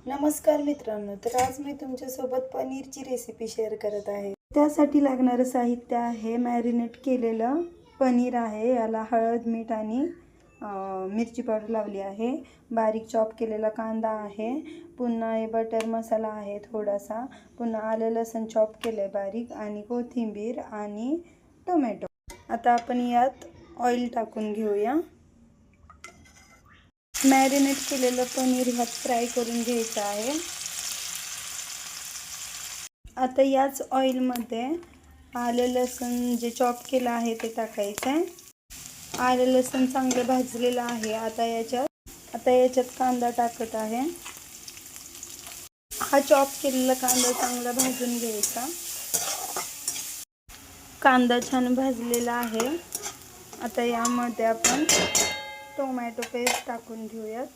नमस्कार मित्रांनो, तर आज मी तुमच्यासोबत पनीरची रेसिपी शेअर करत आहे। त्यासाठी लागणारं साहित्य आहे मॅरिनेट केलेलं पनीर आहे, याला हळद मीठ आणि मिरची पावडर लावली आहे, बारीक चॉप केलेला कांदा आहे, पुन्हा बटर मसाला आहे थोडासा, पुन्हा आलं लसूण चॉप केले बारीक आणि कोथिंबीर आणि टोमॅटो। आता आपण यात ऑइल टाकून घेऊया। मॅरिनेट केलेलं पनीर ह्यात फ्राय करून घ्यायचं आहे। आता याच ऑइलमध्ये आलं लसूण जे चॉप केलं आहे ते टाकायचं आहे। आलं लसूण चांगलं भाजलेलं आहे। आता याच्यात कांदा टाकत आहे। हा चॉप केलेला कांदा चांगला भाजून घ्यायचा। कांदा छान भाजलेला आहे। आता यामध्ये आपण टोमॅटो पेस्ट टाकून घेऊयात।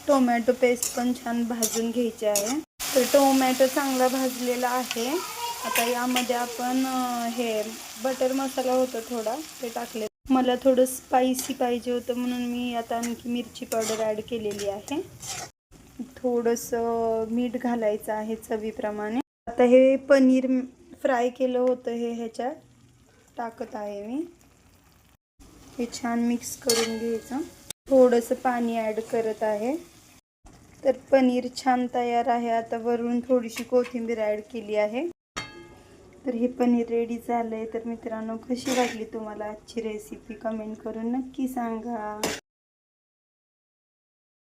टोमॅटो पेस्ट पण छान भाजून घ्यायची आहे। तर टोमॅटो चांगला भाजलेला आहे। आता यामध्ये आपण हे बटर मसाला होता थोडा ते टाकले। मला थोडं स्पाइसी पाहिजे होतं म्हणून मी आता आणखी मिरची पावडर ॲड केलेली आहे। थोडंसं मीठ घालायचं आहे चवीप्रमाणे। आता हे पनीर फ्राय केलं होतं हे ह्याच्यात टाकत आहे मी। हे छान मिक्स करून घ्यायचं। थोडंसं पाणी ॲड करत आहे। तर पनीर छान तयार आहे। आता वरून थोडीशी कोथिंबीर ॲड केली आहे। तर हे पनीर रेडी झालंय। तर मित्रांनो, कशी वाटली तुम्हाला आजची रेसिपी कमेंट करून नक्की सांगा।